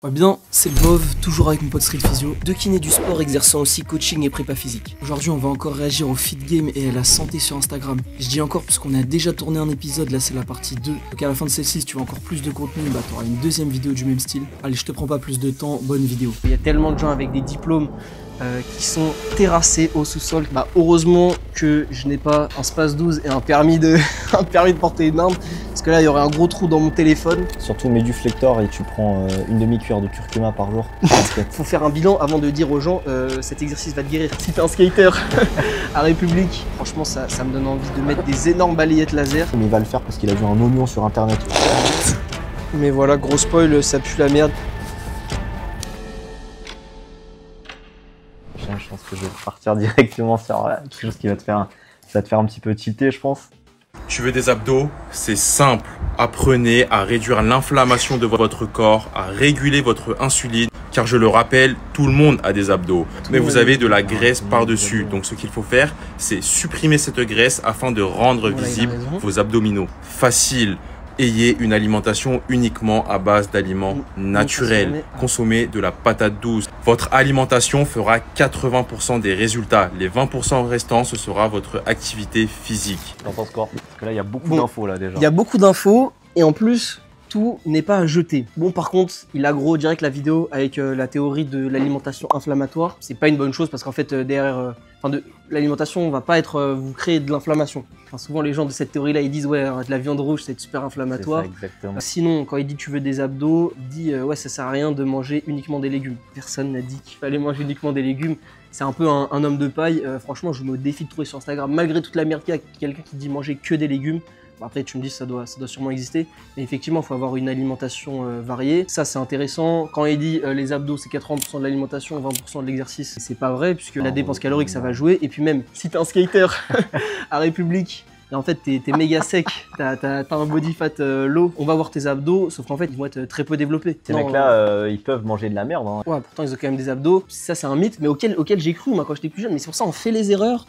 Va bien, c'est le Bov, toujours avec mon pote Street Physio, deux kinés du sport exerçant aussi coaching et prépa physique. Aujourd'hui, on va encore réagir au fit game et à la santé sur Instagram. Je dis encore puisqu'on a déjà tourné un épisode, là c'est la partie 2. Donc à la fin de celle-ci, si tu veux encore plus de contenu, bah t'auras une deuxième vidéo du même style. Allez, je te prends pas plus de temps, bonne vidéo. Il y a tellement de gens avec des diplômes qui sont terrassés au sous-sol. Bah heureusement que je n'ai pas un Space 12 et un permis de porter une arme. Parce que là, il y aurait un gros trou dans mon téléphone. Surtout mets du flector et tu prends une demi-cuillère de curcuma par jour. Faut faire un bilan avant de dire aux gens cet exercice va te guérir. Si t'es un skater à République, franchement ça me donne envie de mettre des énormes balayettes laser. Mais il va le faire parce qu'il a vu un oignon sur internet. Mais voilà, gros spoil, ça pue la merde. Je pense que je vais partir directement sur quelque chose qui va te faire un petit peu tilter, je pense. Tu veux des abdos? C'est simple. Apprenez à réduire l'inflammation de votre corps, à réguler votre insuline. Car je le rappelle, tout le monde a des abdos. Mais vous avez de la graisse par-dessus. Donc ce qu'il faut faire, c'est supprimer cette graisse afin de rendre visibles vos abdominaux. Facile. Ayez une alimentation uniquement à base d'aliments naturels. Consommez de la patate douce. Votre alimentation fera 80% des résultats. Les 20% restants, ce sera votre activité physique. T'en penses quoi? Parce que là, il y a beaucoup d'infos là déjà. Il y a beaucoup d'infos et en plus, tout n'est pas à jeter. Bon, par contre, il aggro direct la vidéo avec la théorie de l'alimentation inflammatoire. C'est pas une bonne chose parce qu'en fait, derrière... l'alimentation va pas être vous créer de l'inflammation. Enfin, souvent les gens de cette théorie là ils disent ouais de la viande rouge c'est super inflammatoire. C'est ça, exactement. Sinon quand il dit tu veux des abdos, dit ouais ça sert à rien de manger uniquement des légumes. Personne n'a dit qu'il fallait manger uniquement des légumes. C'est un peu un homme de paille. Franchement je me défie de trouver sur Instagram malgré toute la merde qu'il y a quelqu'un qui dit manger que des légumes. Bon, après tu me dis ça doit sûrement exister, mais effectivement il faut avoir une alimentation variée, ça c'est intéressant. Quand il dit les abdos c'est 80% de l'alimentation, 20% de l'exercice, c'est pas vrai puisque la dépense calorique ça va jouer, et puis même si t'es un skater à République, et en fait t'es méga sec, t'as un body fat low, on va voir tes abdos, sauf qu'en fait ils vont être très peu développés. Ces mecs là ils peuvent manger de la merde hein. Ouais pourtant ils ont quand même des abdos, ça c'est un mythe mais auquel j'ai cru moi quand j'étais plus jeune, mais c'est pour ça on fait les erreurs.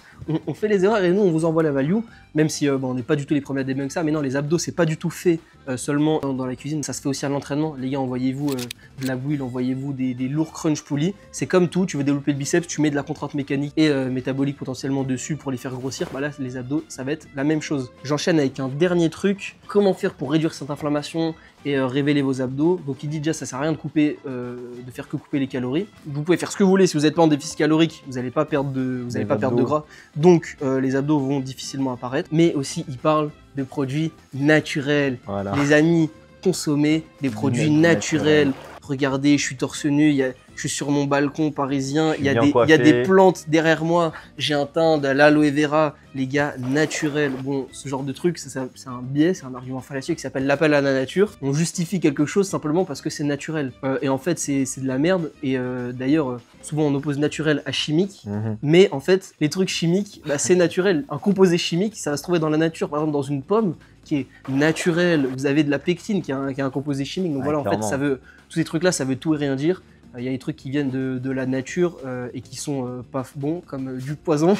On fait les erreurs et nous on vous envoie la value, même si on n'est pas du tout les premiers à débunker ça, mais non les abdos c'est pas du tout fait seulement dans la cuisine, ça se fait aussi à l'entraînement. Les gars envoyez-vous de la bouille, envoyez-vous des lourds crunch poulies, c'est comme tout, tu veux développer le biceps, tu mets de la contrainte mécanique et métabolique potentiellement dessus pour les faire grossir, bah là les abdos ça va être la même chose. J'enchaîne avec un dernier truc, comment faire pour réduire cette inflammation et révéler vos abdos. Donc il dit déjà ça sert à rien de couper, de faire que couper les calories. Vous pouvez faire ce que vous voulez, si vous n'êtes pas en déficit calorique, vous n'allez pas perdre de gras. Donc les abdos vont difficilement apparaître. Mais aussi il parle de produits naturels. Voilà. Les amis, consommez des produits naturels. Regardez, je suis torse nu, je suis sur mon balcon parisien, il y a des plantes derrière moi, j'ai un thym, de l'aloe vera, les gars, naturel. Bon, ce genre de truc, c'est un biais, c'est un argument fallacieux qui s'appelle l'appel à la nature. On justifie quelque chose simplement parce que c'est naturel. Et en fait, c'est de la merde. Et d'ailleurs, souvent on oppose naturel à chimique. Mais en fait, les trucs chimiques, bah, c'est naturel. Un composé chimique, ça va se trouver dans la nature, par exemple dans une pomme qui est naturelle. Vous avez de la pectine qui est un composé chimique. Donc voilà, clairement. En fait, ça veut, tous ces trucs-là, ça veut tout et rien dire. Il y a des trucs qui viennent de la nature et qui sont pas bons, comme du poison.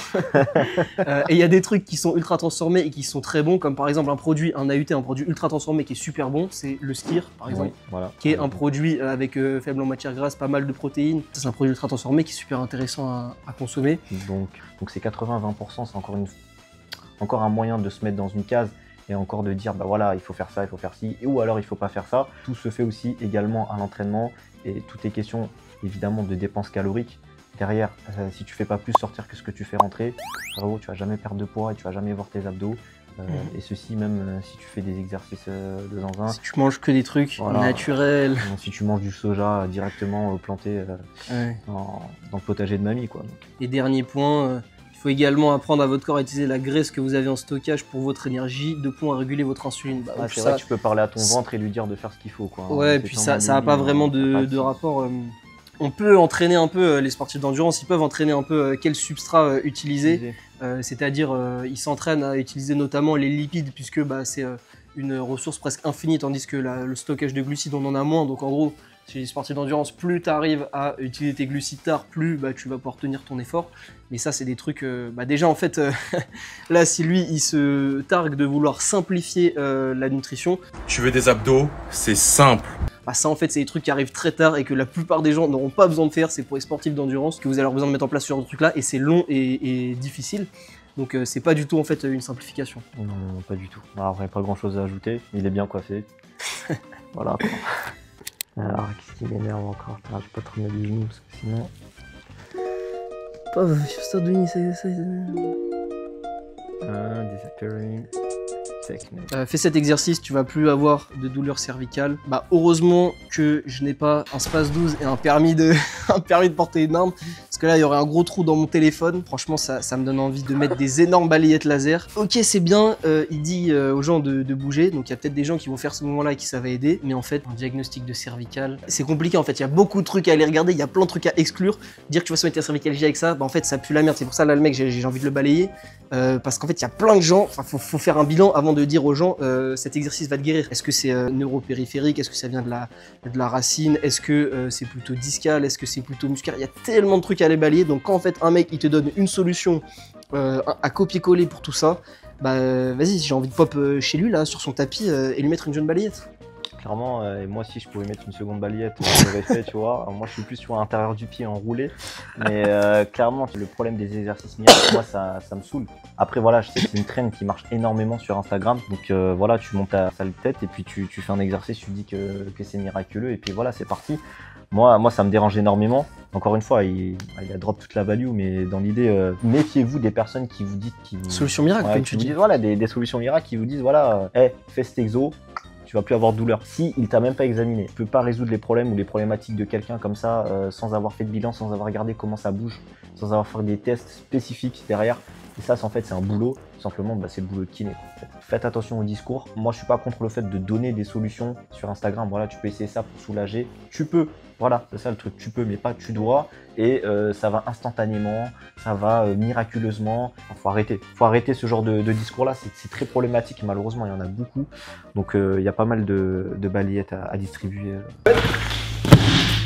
Et il y a des trucs qui sont ultra transformés et qui sont très bons, comme par exemple un AUT, un produit ultra transformé qui est super bon, c'est le Skir par exemple, qui est un produit avec faible en matière grasse, pas mal de protéines. C'est un produit ultra transformé qui est super intéressant à consommer. Donc c'est 80-20%, c'est encore un moyen de se mettre dans une case et encore de dire bah voilà il faut faire ça, il faut faire ci, ou alors il faut pas faire ça. Tout se fait aussi également à l'entraînement et tout est question évidemment de dépenses caloriques. Derrière, si tu fais pas plus sortir que ce que tu fais rentrer, frérot, tu vas jamais perdre de poids et tu vas jamais voir tes abdos. Et ceci même si tu fais des exercices de zinzin. Si tu manges que des trucs naturels. Si tu manges du soja directement planté dans le potager de mamie quoi. Et dernier point, il faut également apprendre à votre corps à utiliser la graisse que vous avez en stockage pour votre énergie, 2 points à réguler votre insuline. Bah, c'est vrai que tu peux parler à ton ventre et lui dire de faire ce qu'il faut quoi. Ouais, et puis ça n'a pas vraiment de rapport. On peut entraîner un peu, les sportifs d'endurance, ils peuvent entraîner un peu quel substrat utiliser. C'est-à-dire, ils s'entraînent à utiliser notamment les lipides, puisque bah, c'est une ressource presque infinie, tandis que le stockage de glucides, on en a moins. Donc en gros, chez les sportifs d'endurance, plus tu arrives à utiliser tes glucides tard, plus bah, tu vas pouvoir tenir ton effort. Mais ça, c'est des trucs... bah déjà, en fait, là, si lui, il se targue de vouloir simplifier la nutrition... Tu veux des abdos? C'est simple. Bah ça en fait c'est des trucs qui arrivent très tard et que la plupart des gens n'auront pas besoin de faire, c'est pour les sportifs d'endurance que vous allez avoir besoin de mettre en place ce genre de truc là et c'est long et difficile. Donc c'est pas du tout en fait une simplification. Non, pas du tout. Alors, après, pas grand chose à ajouter, il est bien coiffé. Voilà. Alors, qu'est-ce qui m'énerve encore? Je vais pas trop mettre les genoux parce que sinon. Pauvre, start doing Disappearing. Fais cet exercice, tu vas plus avoir de douleur cervicale. Bah heureusement que je n'ai pas un Space 12 et un permis de porter une arme, parce que là il y aurait un gros trou dans mon téléphone. Franchement ça me donne envie de mettre des énormes balayettes laser. Ok c'est bien, il dit aux gens de bouger, donc il y a peut-être des gens qui vont faire ce moment-là et qui ça va aider, mais en fait un diagnostic de cervical, c'est compliqué en fait, il y a beaucoup de trucs à aller regarder, il y a plein de trucs à exclure. Dire que tu vas soigner ta cervicalgie avec ça, bah en fait ça pue la merde, c'est pour ça là le mec j'ai envie de le balayer, parce qu'en fait il y a plein de gens, enfin faut faire un bilan avant de dire aux gens cet exercice va te guérir. Est-ce que c'est neuropériphérique? Est-ce que ça vient de la racine? Est-ce que c'est plutôt discal? Est-ce que c'est plutôt musculaire? Il y a tellement de trucs à aller balayer. Donc quand en fait un mec il te donne une solution à copier-coller pour tout ça, bah vas-y, j'ai envie de pop chez lui là sur son tapis et lui mettre une jeune balayette. Clairement, et moi si je pouvais mettre une seconde balayette, je l'aurais fait, tu vois. Alors, moi je suis plus sur l'intérieur du pied enroulé, mais clairement le problème des exercices miracles, moi ça me saoule. Après voilà, je sais que c'est une trend qui marche énormément sur Instagram, donc voilà, tu montes ta salle de tête et puis tu fais un exercice, tu dis que c'est miraculeux et puis voilà, c'est parti. Moi ça me dérange énormément. Encore une fois, il a drop toute la value, mais dans l'idée, méfiez-vous des personnes qui vous disent... Solution miracle, comme tu dis. Voilà, des solutions miracles qui vous disent, voilà, fais cet exo, tu vas plus avoir de douleur. Si il t'a même pas examiné, tu peux pas résoudre les problèmes ou les problématiques de quelqu'un comme ça sans avoir fait de bilan, sans avoir regardé comment ça bouge, sans avoir fait des tests spécifiques derrière. Et ça, en fait, c'est un boulot. Tout simplement, bah, c'est le boulot de kiné. En fait. Faites attention au discours. Moi, je suis pas contre le fait de donner des solutions sur Instagram. Voilà, tu peux essayer ça pour soulager. Tu peux. Voilà, c'est ça le truc. Tu peux, mais pas tu dois. Et ça va instantanément, ça va miraculeusement. Enfin, faut arrêter. Faut arrêter ce genre de discours-là. C'est très problématique. Malheureusement, il y en a beaucoup. Donc, il y a pas mal de balayettes à distribuer.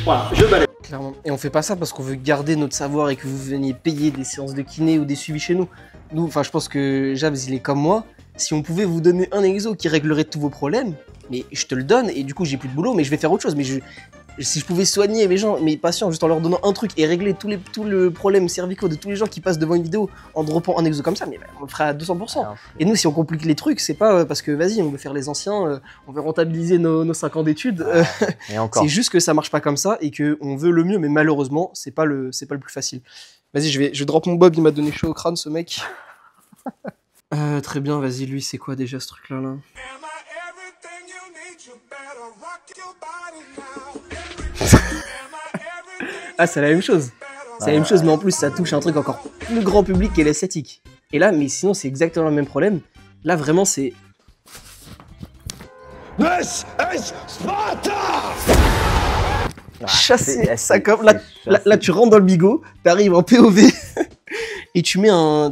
Voilà, je balaye. Clairement. Et on fait pas ça parce qu'on veut garder notre savoir et que vous veniez payer des séances de kiné ou des suivis chez nous. Nous, enfin, je pense que Jabs, il est comme moi. Si on pouvait vous donner un exo qui réglerait tous vos problèmes, mais je te le donne et du coup, j'ai plus de boulot, mais je vais faire autre chose. Mais si je pouvais soigner mes patients juste en leur donnant un truc et régler tout le problème cervicaux de tous les gens qui passent devant une vidéo en droppant un exo comme ça, mais on le ferait à 200%. Et nous, si on complique les trucs, c'est pas parce que vas-y, on veut faire les anciens, on veut rentabiliser nos 5 ans d'études. C'est juste que ça marche pas comme ça et qu'on veut le mieux, mais malheureusement, c'est pas le plus facile. Vas-y, je drop mon bob, il m'a donné chaud au crâne, ce mec. Très bien, vas-y, lui, c'est quoi déjà ce truc-là là? Ah, c'est la même chose. C'est la même chose, mais en plus, ça touche un truc encore plus grand public qui est l'esthétique. Et là, mais sinon, c'est exactement le même problème. Là, vraiment, c'est... This is Sparta! Chasser ça comme... Là, tu rentres dans le bigot, t'arrives en POV, et tu mets un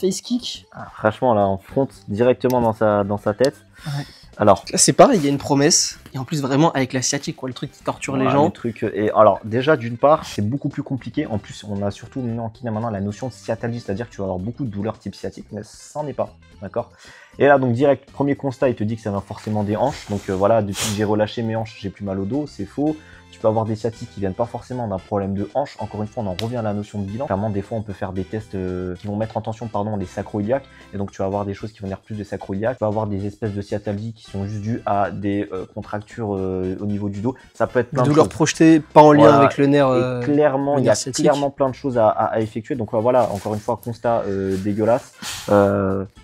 face kick. Ah, franchement, là, en front, directement dans sa tête. Ouais. Alors, là, c'est pareil, il y a une promesse, et en plus vraiment avec la sciatique, quoi, le truc qui torture les gens. Et alors déjà d'une part, c'est beaucoup plus compliqué. En plus, on a surtout en kiné maintenant la notion de sciatalgie, c'est-à-dire que tu vas avoir beaucoup de douleurs type sciatique, mais ça n'en est pas, d'accord. Et là donc direct, premier constat, il te dit que ça vient forcément des hanches. Donc voilà, depuis que j'ai relâché mes hanches, j'ai plus mal au dos, c'est faux. Tu peux avoir des sciatiques qui viennent pas forcément d'un problème de hanche. Encore une fois, on en revient à la notion de bilan. Clairement, des fois, on peut faire des tests qui vont mettre en tension les sacro-iliaques. Et donc, tu vas avoir des choses qui vont venir plus de sacro-iliaques. Tu vas avoir des espèces de sciatalgie qui sont juste dues à des contractures au niveau du dos. Ça peut être plein de douleurs projetées, pas en lien avec le nerf. Et clairement, il y a clairement plein de choses à effectuer. Donc voilà, encore une fois, constat dégueulasse.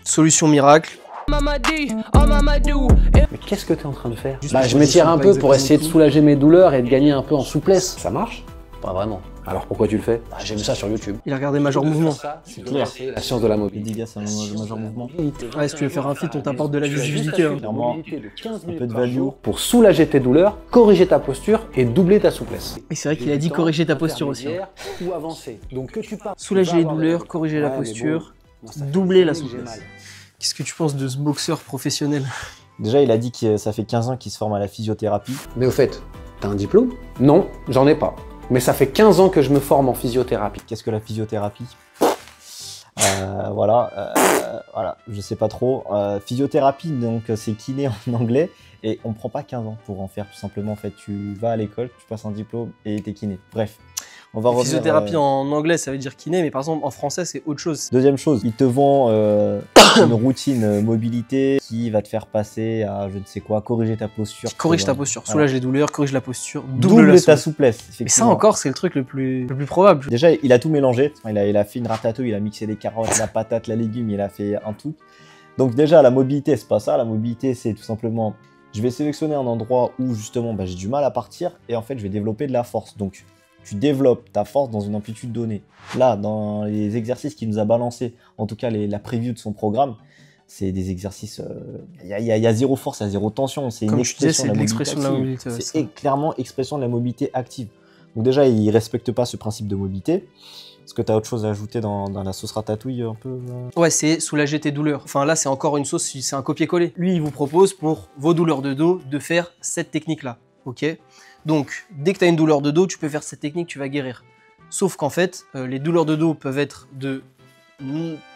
Solution miracle. Mais qu'est-ce que tu es en train de faire? Je m'étire un peu pour essayer de soulager mes douleurs et de gagner un peu en souplesse. Ça marche? Pas vraiment. Alors pourquoi tu le fais? J'ai vu ça sur YouTube. Il a regardé Major Mouvement. C'est clair. La science de la mobilité. Il dit c'est un Major Mouvement. Ouais, si tu veux faire un feat, on t'apporte de la visibilité. Clairement, un peu de value. Pour soulager tes douleurs, corriger ta posture et doubler ta souplesse. Et c'est vrai qu'il a dit corriger ta posture aussi. Ou avancer. Donc que tu parles. Soulager les douleurs, corriger la posture, doubler la souplesse. Qu'est-ce que tu penses de ce boxeur professionnel? Déjà, il a dit que ça fait 15 ans qu'il se forme à la physiothérapie. Mais au fait, t'as un diplôme? Non, j'en ai pas. Mais ça fait 15 ans que je me forme en physiothérapie. Qu'est-ce que la physiothérapie? Voilà, je sais pas trop. Physiothérapie, donc c'est kiné en anglais. Et on prend pas 15 ans pour en faire, tout simplement. En fait, tu vas à l'école, tu passes un diplôme et t'es kiné. Bref. On va revenir, physiothérapie en anglais, ça veut dire kiné, mais par exemple en français, c'est autre chose. Deuxième chose, il te vend une routine mobilité qui va te faire passer à je ne sais quoi, corriger ta posture. Corrige ta posture, soulage les douleurs, corrige la posture, double ta souplesse. Et ça encore, c'est le truc le plus probable. Déjà, il a tout mélangé. Il a fait une ratatouille, il a mixé les carottes, la patate, la légume, il a fait un tout. Donc déjà, la mobilité, c'est pas ça. La mobilité, c'est tout simplement, je vais sélectionner un endroit où justement j'ai du mal à partir et en fait, je vais développer de la force. Donc, tu développes ta force dans une amplitude donnée. Là, dans les exercices qu'il nous a balancés, en tout cas la preview de son programme, c'est des exercices... Il y a zéro force, il y a zéro tension. C'est une expression de la mobilité. C'est clairement expression de la mobilité active. Donc déjà, il ne respecte pas ce principe de mobilité. Est-ce que tu as autre chose à ajouter dans la sauce ratatouille un peu Ouais, c'est soulager tes douleurs. Enfin là, c'est encore une sauce, c'est un copier-coller. Lui, il vous propose pour vos douleurs de dos de faire cette technique-là. Ok ? Donc, dès que tu as une douleur de dos, tu peux faire cette technique, tu vas guérir. Sauf qu'en fait, les douleurs de dos peuvent être de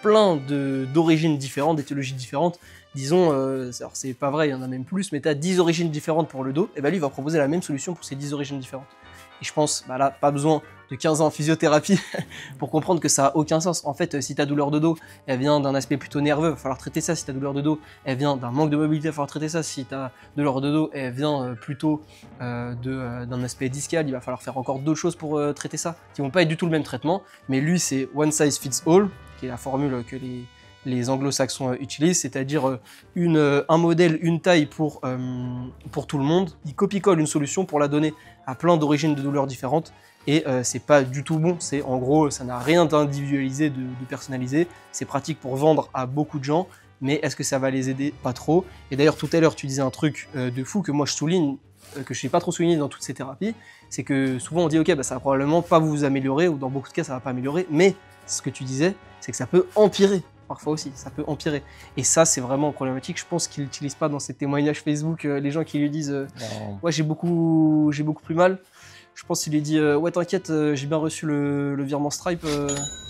plein d'origines différentes, d'étiologies différentes. Disons, alors c'est pas vrai, il y en a même plus, mais tu as 10 origines différentes pour le dos, et ben lui, il va proposer la même solution pour ces 10 origines différentes. Et je pense, bah là, pas besoin de 15 ans en physiothérapie pour comprendre que ça n'a aucun sens. En fait, si ta douleur de dos, elle vient d'un aspect plutôt nerveux, il va falloir traiter ça. Si ta douleur de dos, elle vient d'un manque de mobilité, il va falloir traiter ça. Si ta douleur de dos, elle vient plutôt d'un aspect discal, il va falloir faire encore d'autres choses pour traiter ça, qui vont pas être du tout le même traitement. Mais lui, c'est one size fits all, qui est la formule que les anglo-saxons utilisent, c'est-à-dire un modèle, une taille pour tout le monde. Il copie-colle une solution pour la donner à plein d'origines de douleurs différentes et c'est pas du tout bon. C'est en gros, ça n'a rien d'individualisé, de personnalisé. C'est pratique pour vendre à beaucoup de gens, mais est-ce que ça va les aider? Pas trop. Et d'ailleurs, tout à l'heure, tu disais un truc de fou que moi je souligne, que je n'ai pas trop souligné dans toutes ces thérapies, c'est que souvent on dit ok, bah, ça va probablement pas vous améliorer, ou dans beaucoup de cas ça va pas améliorer, mais ce que tu disais, c'est que ça peut empirer. Parfois aussi, ça peut empirer. Et ça, c'est vraiment problématique. Je pense qu'il n'utilise pas dans ses témoignages Facebook les gens qui lui disent ouais, j'ai beaucoup plus mal. Je pense qu'il lui dit ouais, t'inquiète, j'ai bien reçu le virement Stripe,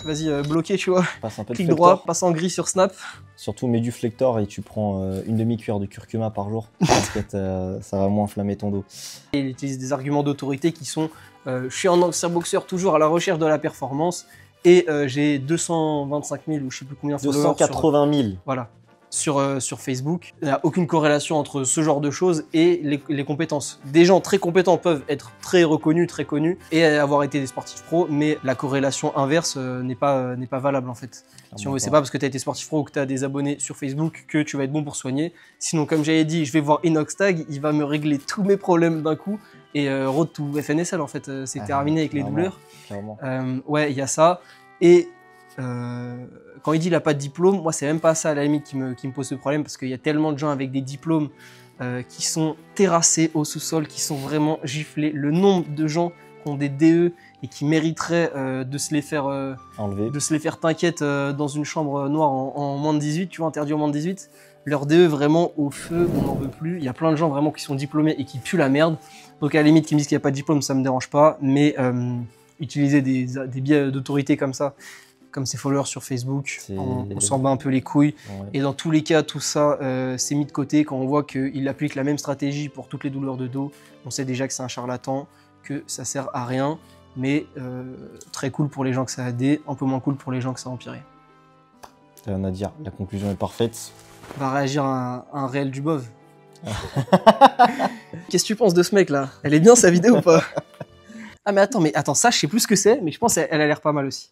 vas-y, bloqué, tu vois. Clic droit, passe en gris sur Snap. Surtout, mets du flector et tu prends une demi-cuillère de curcuma par jour. T'inquiète, ça va moins inflammer ton dos. Et il utilise des arguments d'autorité qui sont je suis un ancien boxeur toujours à la recherche de la performance. Et j'ai 225 000 ou je sais plus combien de followers. 280 000. Voilà, sur Facebook. Il n'y a aucune corrélation entre ce genre de choses et les compétences. Des gens très compétents peuvent être très reconnus, très connus et avoir été des sportifs pros, mais la corrélation inverse n'est pas valable en fait. Si on veut, c'est pas parce que tu as été sportif pro ou que tu as des abonnés sur Facebook que tu vas être bon pour soigner. Sinon, comme j'avais dit, je vais voir Inoxtag, il va me régler tous mes problèmes d'un coup. Et road to FNSL en fait, c'est terminé avec les douleurs. Ouais, il y a ça. Et quand il dit qu'il n'a pas de diplôme, moi c'est même pas ça à la limite qui me pose ce problème, parce qu'il y a tellement de gens avec des diplômes qui sont terrassés au sous-sol, qui sont vraiment giflés. Le nombre de gens qui ont des DE et qui mériteraient de se les faire enlever, t'inquiète, dans une chambre noire en moins de 18, tu vois, interdit au moins de 18. Leur DE vraiment au feu, on n'en veut plus. Il y a plein de gens vraiment qui sont diplômés et qui puent la merde. Donc à la limite, qui me disent qu'il n'y a pas de diplôme, ça me dérange pas. Mais utiliser des biais d'autorité comme ça, comme ses followers sur Facebook, on s'en bat un peu les couilles. Ouais. Et dans tous les cas, tout ça, c'est mis de côté. Quand on voit qu'il applique la même stratégie pour toutes les douleurs de dos, on sait déjà que c'est un charlatan, que ça sert à rien. Mais très cool pour les gens que ça a aidé, un peu moins cool pour les gens que ça a empiré. T'as rien à dire, la conclusion est parfaite. On va réagir à un réel du Bov. Qu'est-ce que tu penses de ce mec là? Elle est bien sa vidéo ou pas? Ah mais attends, ça je sais plus ce que c'est, mais je pense qu'elle a l'air pas mal aussi.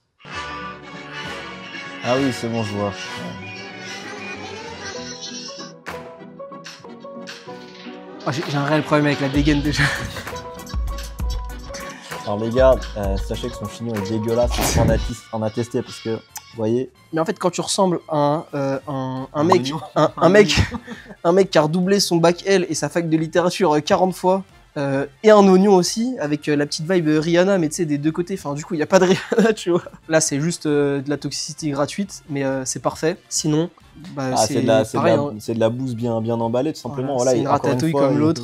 Ah oui, c'est bon, je vois. Oh, j'ai un réel problème avec la dégaine déjà. Alors les gars, sachez que son chignon est dégueulasse, on en a testé parce que, vous voyez... Mais en fait, quand tu ressembles à un mec qui a redoublé son bac L et sa fac de littérature 40 fois, et un oignon aussi, avec la petite vibe Rihanna, mais tu sais, des deux côtés. Enfin, du coup, il n'y a pas de Rihanna, tu vois. Là, c'est juste de la toxicité gratuite, mais c'est parfait. Sinon, bah, c'est pareil. C'est de la bouse bien emballée, tout simplement. Voilà, c'est une ratatouille comme l'autre.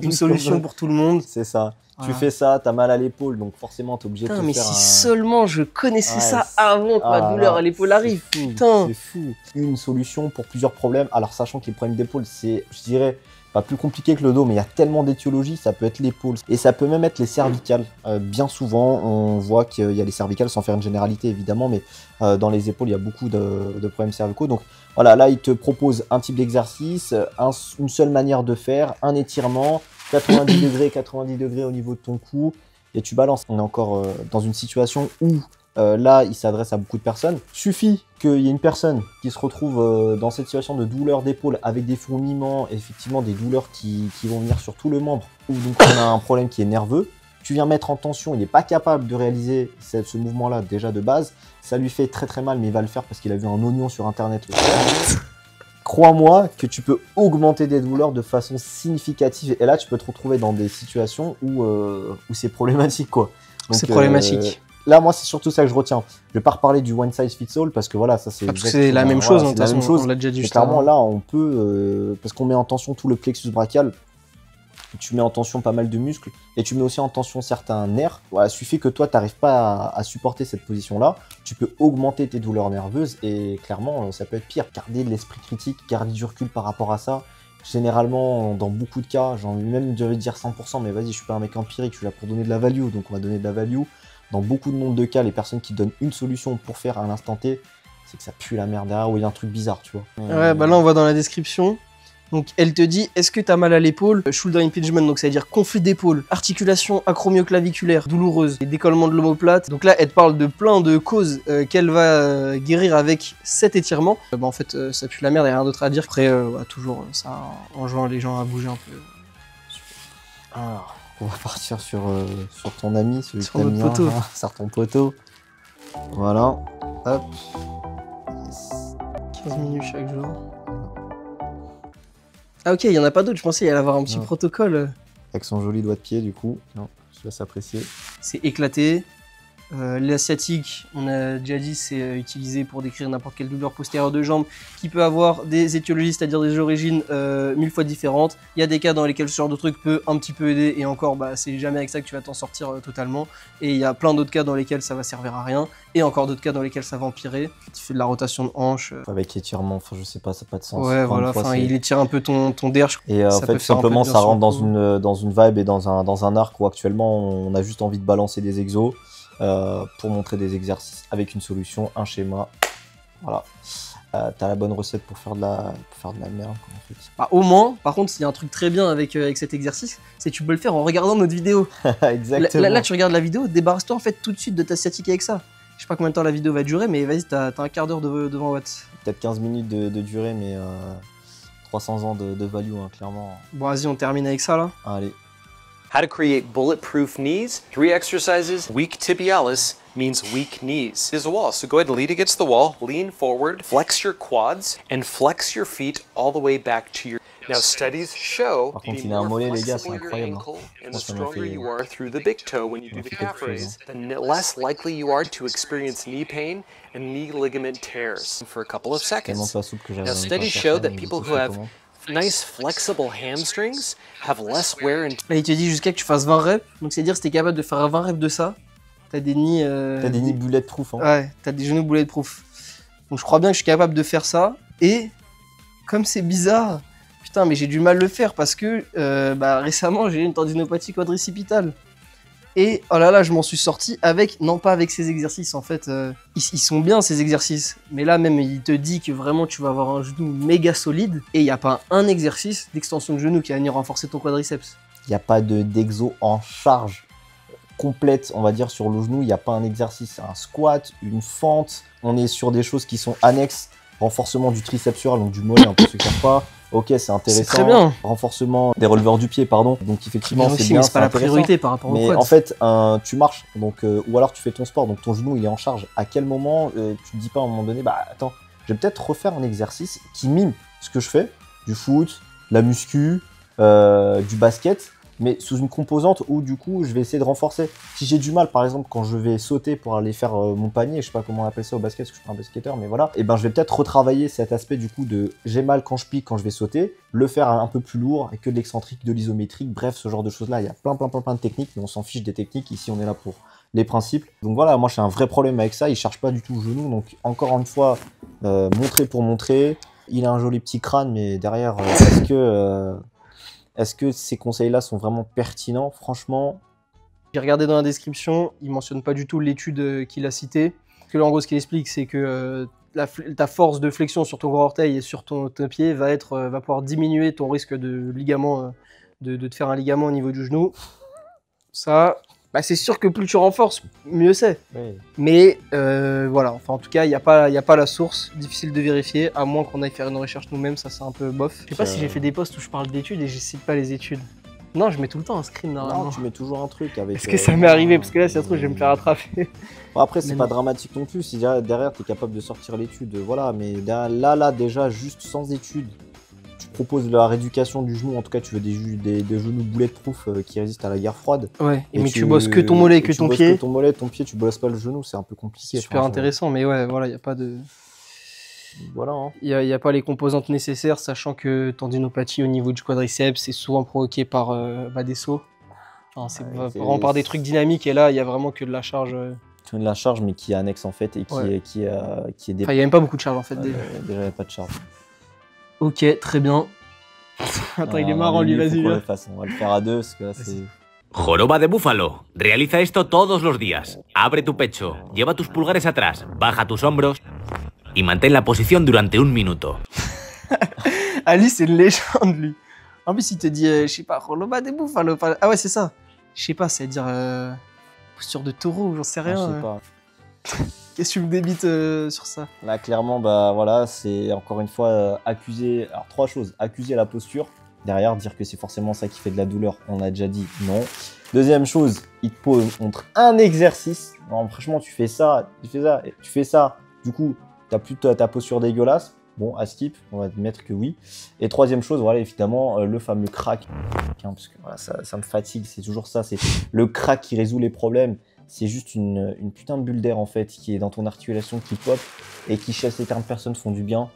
Une solution pour tout le monde. C'est ça. Voilà. Tu fais ça, t'as mal à l'épaule, donc forcément t'es obligé de te mais faire si seulement je connaissais ça avant que ma douleur à l'épaule arrive, putain. C'est fou. Une solution pour plusieurs problèmes. Alors sachant que les problèmes d'épaule, c'est, je dirais, pas plus compliqué que le dos, mais il y a tellement d'étiologies, ça peut être l'épaule. Et ça peut même être les cervicales. Bien souvent, on voit qu'il y a les cervicales, sans faire une généralité évidemment, mais dans les épaules, il y a beaucoup de problèmes cervicaux. Donc voilà, là, il te propose un type d'exercice, une seule manière de faire, un étirement, 90 degrés au niveau de ton cou, et tu balances. On est encore dans une situation où là, il s'adresse à beaucoup de personnes. Suffit qu'il y ait une personne qui se retrouve dans cette situation de douleur d'épaule avec des fourmillements, et effectivement des douleurs qui vont venir sur tout le membre, ou donc on a un problème qui est nerveux. Tu viens mettre en tension, il n'est pas capable de réaliser ce mouvement-là déjà de base. Ça lui fait très très mal, mais il va le faire parce qu'il a vu un oignon sur internet le faire. Crois-moi que tu peux augmenter des douleurs de façon significative. Et là, tu peux te retrouver dans des situations où c'est problématique, quoi. C'est problématique. Là, moi, c'est surtout ça que je retiens. Je vais pas reparler du one size fits all parce que voilà, ça c'est. C'est la même chose, de toute façon, on l'a déjà dit juste clairement, là, on peut parce qu'on met en tension tout le plexus brachial. Tu mets en tension pas mal de muscles et tu mets aussi en tension certains nerfs. Voilà, suffit que toi, tu n'arrives pas à supporter cette position-là. Tu peux augmenter tes douleurs nerveuses et clairement, ça peut être pire. Garder de l'esprit critique, garder du recul par rapport à ça. Généralement, dans beaucoup de cas, j'ai envie même de dire 100%, mais vas-y, je suis pas un mec empirique, je suis là pour donner de la value, donc on va donner de la value. Dans beaucoup de nombre de cas, les personnes qui donnent une solution pour faire à l'instant T, c'est que ça pue la merde derrière ou il y a un truc bizarre, tu vois. Ouais, bah là, on va dans la description. Donc elle te dit, est-ce que tu as mal à l'épaule? Shoulder impingement, donc ça veut dire conflit d'épaule, articulation acromioclaviculaire douloureuse et décollement de l'omoplate. Donc là, elle te parle de plein de causes qu'elle va guérir avec cet étirement. En fait, ça pue la merde, il n'y a rien d'autre à dire. Après, toujours, ça enjoint les gens à bouger un peu. Alors, on va partir sur ton ami, celui sur notre poteau. Hein, sur ton poteau. Voilà, hop. Yes. 15 minutes chaque jour. Ah ok, il n'y en a pas d'autres, je pensais qu'il allait avoir un petit protocole. Avec son joli doigt de pied du coup, non, je laisse apprécier. C'est éclaté. L'asiatique, on a déjà dit, c'est utilisé pour décrire n'importe quelle douleur postérieure de jambe qui peut avoir des étiologies, c'est-à-dire des origines 1000 fois différentes. Il y a des cas dans lesquels ce genre de truc peut un petit peu aider et encore, c'est jamais avec ça que tu vas t'en sortir totalement. Et il y a plein d'autres cas dans lesquels ça va servir à rien et encore d'autres cas dans lesquels ça va empirer. Tu fais de la rotation de hanche. Avec étirement, enfin je sais pas, ça n'a pas de sens. Ouais, voilà, enfin il étire un peu ton derche. Et en fait, tout simplement, ça rentre dans une vibe et dans un arc où actuellement on a juste envie de balancer des exos. Pour montrer des exercices avec une solution, un schéma, voilà. T'as la bonne recette pour faire de la merde, en fait. Au moins, par contre, il y a un truc très bien avec cet exercice, c'est que tu peux le faire en regardant notre vidéo. Exactement. Là, tu regardes la vidéo, débarrasse-toi en fait tout de suite de ta sciatique avec ça. Je sais pas combien de temps la vidéo va durer, mais vas-y, t'as un quart d'heure devant Watt. Peut-être 15 minutes de durée, mais 300 ans de value, hein, clairement. Bon, vas-y, on termine avec ça là. Allez. How to create bulletproof knees. 3 exercises. Weak tibialis means weak knees. There's a wall, so go ahead and lean against the wall, lean forward, flex your quads, and flex your feet all the way back to your... Now studies show Par contre, il a un mollet, les gars, c'est incroyable. and the stronger you are through the big toe when you do the calf raise, the less likely you are to experience knee pain and knee ligament tears for a couple of seconds. Now studies show that people who have nice flexible hamstrings have less wear and... Là, il te dit jusqu'à que tu fasses 20 reps, donc c'est-à-dire si t'es capable de faire 20 reps de ça, t'as des nids... T'as des nids bulletproof, hein. Ouais, t'as des genoux bulletproof. Donc je crois bien que je suis capable de faire ça, et comme c'est bizarre, putain mais j'ai du mal à le faire parce que récemment j'ai eu une tendinopathie quadricipitale. Et oh là là, je m'en suis sorti avec, non pas avec ces exercices en fait, ils sont bien ces exercices, mais là même il te dit que vraiment tu vas avoir un genou méga solide et il n'y a pas un exercice d'extension de genou qui va venir renforcer ton quadriceps. Il n'y a pas d'exo en charge complète, on va dire, sur le genou, il n'y a pas un exercice, un squat, une fente, on est sur des choses qui sont annexes, renforcement du triceps sural, donc du mollet, un peu ceux qui savent pas. Ok, c'est intéressant. C'est très bien. Renforcement des releveurs du pied, pardon. Donc effectivement, c'est bien. C'est pas la priorité par rapport au quad. Mais en fait, tu marches, donc ou alors tu fais ton sport, donc ton genou il est en charge. À quel moment tu te dis pas à un moment donné, attends, je vais peut-être refaire un exercice qui mime ce que je fais, du foot, la muscu, du basket, mais sous une composante où du coup je vais essayer de renforcer. Si j'ai du mal par exemple quand je vais sauter pour aller faire mon panier, je sais pas comment on appelle ça au basket parce que je suis pas un basketteur, mais voilà, et ben je vais peut-être retravailler cet aspect du coup de j'ai mal quand je pique, quand je vais sauter, le faire un peu plus lourd et que de l'excentrique, de l'isométrique, bref ce genre de choses là. Il y a plein de techniques, mais on s'en fiche des techniques, ici on est là pour les principes. Donc voilà, moi j'ai un vrai problème avec ça, il cherche pas du tout le genou, donc encore une fois, montrer pour montrer. Il a un joli petit crâne, mais derrière, est-ce que ces conseils-là sont vraiment pertinents? Franchement, j'ai regardé dans la description, il mentionne pas du tout l'étude qu'il a citée. Parce que là, en gros, ce qu'il explique, c'est que ta force de flexion sur ton grand orteil et sur ton pied va pouvoir diminuer ton risque de ligament, de te faire un ligament au niveau du genou. Ça, bah, c'est sûr que plus tu renforces, mieux c'est. Oui. Mais voilà, enfin en tout cas, il n'y a pas la source, difficile de vérifier, à moins qu'on aille faire une recherche nous-mêmes, ça c'est un peu bof. Je sais pas si j'ai fait des posts où je parle d'études et je cite pas les études. Non, je mets tout le temps un screen normalement. Non, tu mets toujours un truc avec... Est-ce que ça m'est arrivé? Parce que là, si ça se trouve, je vais me faire attraper. Bon, après, c'est pas dramatique non plus, si derrière, tu es capable de sortir l'étude, voilà. Mais là, déjà, juste sans étude, tu proposes la rééducation du genou, en tout cas, tu veux des genoux bulletproof qui résistent à la guerre froide. Ouais, mais tu bosses que ton mollet et que ton pied. Que ton mollet, ton pied, tu bosses pas le genou, c'est un peu compliqué. Super intéressant, mais ouais, voilà, il n'y a pas de... Voilà. Hein. Il n'y a pas les composantes nécessaires, sachant que tendinopathie au niveau du quadriceps, c'est souvent provoqué par des sauts. Enfin, c'est vraiment par des trucs dynamiques, et là, il n'y a vraiment que de la charge. De la charge, mais qui est annexe en fait, et qui est il n'y a même pas beaucoup de charge en fait. Déjà, il n'y a pas de charge. Ok, très bien. Attends, il est marrant lui, vas-y. On va le faire à deux, parce que là, c'est... Joroba de búfalo. Realiza esto todos los días. Abre tu pecho, lleva tus pulgares atrás, baja tus hombros y mantén la posición durante 1 minuto. Ali, c'est une légende, lui. En plus, il te dit, je sais pas, Joroba de búfalo. Ah ouais, c'est ça. Je sais pas, c'est-à-dire posture de taureau, j'en sais rien. Je sais pas. Qu'est-ce que tu me débites sur ça? Là, clairement, bah voilà, c'est encore une fois accuser. Alors, 3 choses. Accuser la posture. Derrière, dire que c'est forcément ça qui fait de la douleur. On a déjà dit non. Deuxième chose, il te montre un exercice. Non, franchement, tu fais ça. Du coup, t'as plus ta posture dégueulasse. Bon, à skip, on va admettre que oui. Et troisième chose, voilà, évidemment, le fameux crack. Parce que voilà, ça me fatigue, c'est toujours ça. C'est le crack qui résout les problèmes. C'est juste une putain de bulle d'air, en fait, qui est dans ton articulation, qui pop et qui, chez certaines personnes, font du bien.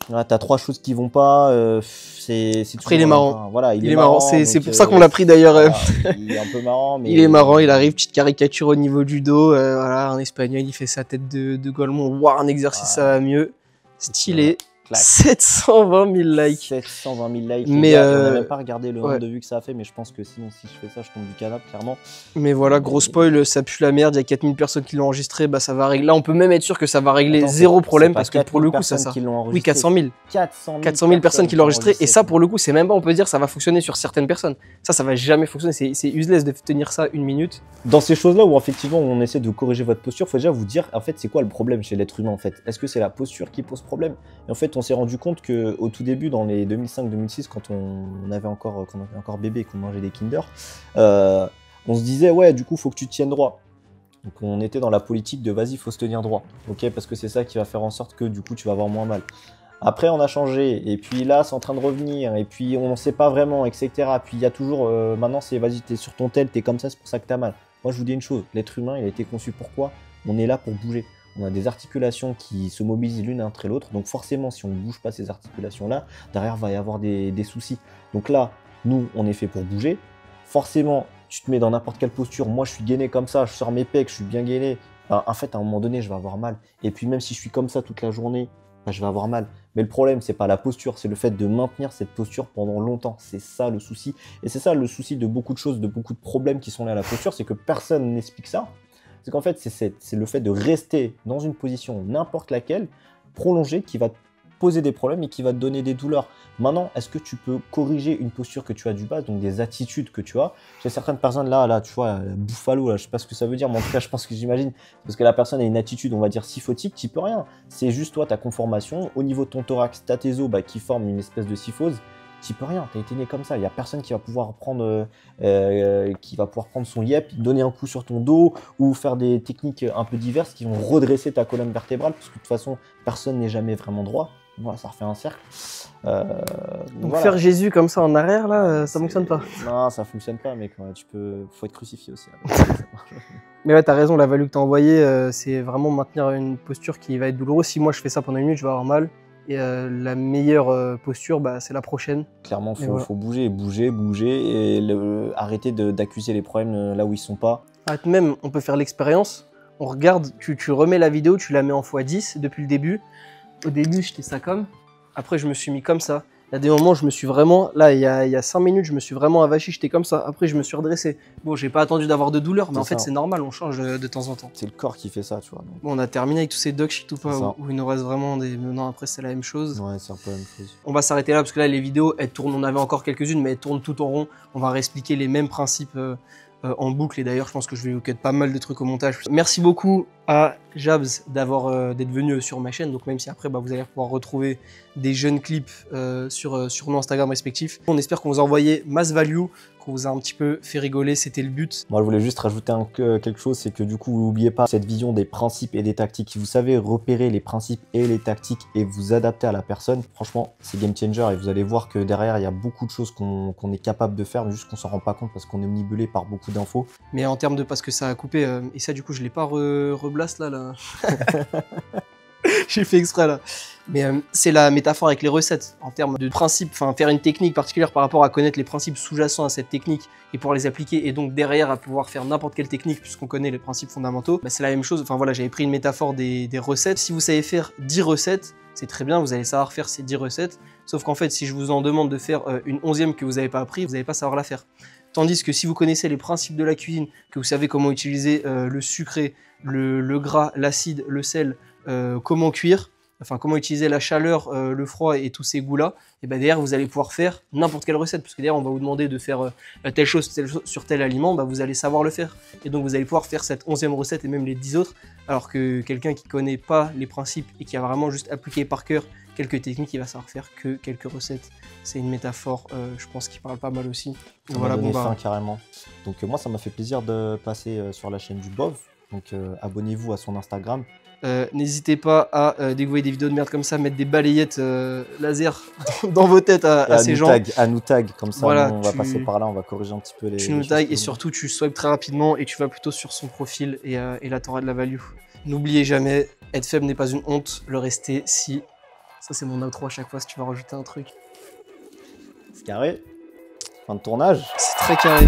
Voilà, t'as 3 choses qui vont pas. Après, il est marrant. Voilà, il est marrant. C'est pour ça qu'on l'a pris d'ailleurs. Voilà, il est un peu marrant. Mais il est marrant, il arrive, petite caricature au niveau du dos. Voilà, un espagnol, il fait sa tête de Golemon. Waouh, un exercice, ça va mieux. Stylé. 720 000 likes. 720 000 likes. Mais on n'a même pas regardé le nombre de vues que ça a fait, mais je pense que sinon, si je fais ça, je tombe du canapé, clairement. Mais voilà, gros spoil, ça pue la merde. Il y a 4000 personnes qui l'ont enregistré. Bah, ça va régler. Là, on peut même être sûr que ça va régler zéro problème parce que pour le coup, ça. Oui, 400 000. 400 000 personnes qui l'ont enregistré. Et ça, pour le coup, c'est même pas, on peut dire, ça va fonctionner sur certaines personnes. Ça va jamais fonctionner. C'est useless de tenir ça 1 minute. Dans ces choses-là où effectivement on essaie de corriger votre posture, il faut déjà vous dire en fait c'est quoi le problème chez l'être humain en fait. Est-ce que c'est la posture qui pose problème? Et en fait on s'est rendu compte que au tout début dans les 2005-2006 quand on avait encore bébé et qu'on mangeait des Kinder, on se disait ouais du coup faut que tu te tiennes droit. Donc on était dans la politique de vas-y faut se tenir droit, ok, parce que c'est ça qui va faire en sorte que du coup tu vas avoir moins mal. Après on a changé et puis là c'est en train de revenir et puis on ne sait pas vraiment etc. Puis il y a toujours maintenant c'est vas-y t'es sur ton tel, t'es comme ça c'est pour ça que t'as mal. Moi je vous dis une chose, l'être humain il a été conçu pourquoi? On est là pour bouger. On a des articulations qui se mobilisent l'une entre l'autre, donc forcément si on ne bouge pas ces articulations là, derrière va y avoir des soucis. Donc là, nous on est fait pour bouger. Forcément, tu te mets dans n'importe quelle posture, moi je suis gainé comme ça, je sors mes pecs, je suis bien gainé. Ben, en fait à un moment donné je vais avoir mal. Et puis même si je suis comme ça toute la journée, ben, je vais avoir mal. Mais le problème, c'est pas la posture, c'est le fait de maintenir cette posture pendant longtemps. C'est ça le souci. Et c'est ça le souci de beaucoup de choses, de beaucoup de problèmes qui sont liés à la posture, c'est que personne n'explique ça. C'est qu'en fait, c'est le fait de rester dans une position n'importe laquelle, prolongée, qui va te poser des problèmes et qui va te donner des douleurs. Maintenant, est-ce que tu peux corriger une posture que tu as du bas, donc des attitudes que tu as? J'ai certaines personnes là, tu vois, bouffalo, là, je sais pas ce que ça veut dire, mais en tout cas, je pense que j'imagine, parce que la personne a une attitude, on va dire, syphotique, tu peux rien. C'est juste toi, ta conformation. Au niveau de ton thorax, t'as tes os qui forment une espèce de syphose. Tu peux rien, tu as été né comme ça. Il n'y a personne qui va pouvoir prendre son yep, donner un coup sur ton dos ou faire des techniques un peu diverses qui vont redresser ta colonne vertébrale parce que de toute façon, personne n'est jamais vraiment droit. Voilà, ça refait un cercle. Donc voilà. faire Jésus comme ça en arrière, là, ça fonctionne pas. Non, ça fonctionne pas, mais quand faut être crucifié aussi. Mais ouais, t'as raison, la value que t'as envoyée, c'est vraiment maintenir une posture qui va être douloureuse. Si moi je fais ça pendant une minute, je vais avoir mal. Et la meilleure posture, bah, c'est la prochaine. Clairement, faut bouger, et arrêter d'accuser les problèmes là où ils sont pas. Même, on peut faire l'expérience. On regarde, tu remets la vidéo, tu la mets en x10 depuis le début. Au début, j'étais ça comme. Après, je me suis mis comme ça. Il y a des moments, je me suis vraiment... Là, il y a 5 minutes, je me suis vraiment avachi, j'étais comme ça. Après, je me suis redressé. Bon, j'ai pas attendu d'avoir de douleur, mais en fait, c'est normal, on change de temps en temps. C'est le corps qui fait ça, tu vois. Donc. Bon, on a terminé avec tous ces duck shit ou pas, où il nous reste vraiment des... Non, après, c'est la même chose. Ouais, c'est un peu la même chose. On va s'arrêter là, parce que là, les vidéos, elles tournent. On avait encore quelques-unes, mais elles tournent tout en rond. On va réexpliquer les mêmes principes en boucle. Et d'ailleurs, je pense que je vais cut pas mal de trucs au montage. Merci beaucoup à Jabs d'être venu sur ma chaîne. Donc même si après, vous allez pouvoir retrouver des jeunes clips sur nos Instagram respectifs. On espère qu'on vous a envoyé mass value, qu'on vous a un petit peu fait rigoler. C'était le but. Moi, je voulais juste rajouter quelque chose, c'est que du coup, n'oubliez pas cette vision des principes et des tactiques. Si vous savez repérer les principes et les tactiques et vous adapter à la personne, franchement, c'est game changer. Et vous allez voir que derrière, il y a beaucoup de choses qu'on est capable de faire, mais juste qu'on s'en rend pas compte parce qu'on est omnibulé par beaucoup d'infos. Mais en termes de parce que ça a coupé, et ça du coup je l'ai pas reblast là. J'ai fait exprès là. Mais c'est la métaphore avec les recettes en termes de principe, enfin faire une technique particulière par rapport à connaître les principes sous-jacents à cette technique et pouvoir les appliquer et donc derrière à pouvoir faire n'importe quelle technique puisqu'on connaît les principes fondamentaux. C'est la même chose, enfin voilà, j'avais pris une métaphore des recettes. Si vous savez faire 10 recettes, c'est très bien, vous allez savoir faire ces 10 recettes. Sauf qu'en fait, si je vous en demande de faire une 11e que vous n'avez pas appris, vous n'allez pas savoir la faire. Tandis que si vous connaissez les principes de la cuisine, que vous savez comment utiliser le sucré, le gras, l'acide, le sel, comment cuire, enfin comment utiliser la chaleur, le froid et tous ces goûts-là, et ben derrière vous allez pouvoir faire n'importe quelle recette, parce que derrière on va vous demander de faire telle chose sur tel aliment, vous allez savoir le faire. Et donc vous allez pouvoir faire cette 11e recette et même les 10 autres, alors que quelqu'un qui connaît pas les principes et qui a vraiment juste appliqué par cœur quelques techniques, il va savoir faire que quelques recettes. C'est une métaphore, je pense, qui parle pas mal aussi. Ça m'a donné faim carrément. Donc moi ça m'a fait plaisir de passer sur la chaîne du Bov, donc abonnez-vous à son Instagram. N'hésitez pas à, dès que vous voyez des vidéos de merde comme ça, mettre des balayettes laser dans vos têtes à ces gens. À nous tag, comme ça voilà, on va passer par là, on va corriger un petit peu les... Tu nous tags et surtout tu swipes très rapidement et tu vas plutôt sur son profil et là tu auras de la value. N'oubliez jamais, être faible n'est pas une honte, le rester si... Ça c'est mon outro à chaque fois si tu vas rajouter un truc. C'est carré. Fin de tournage. C'est très carré.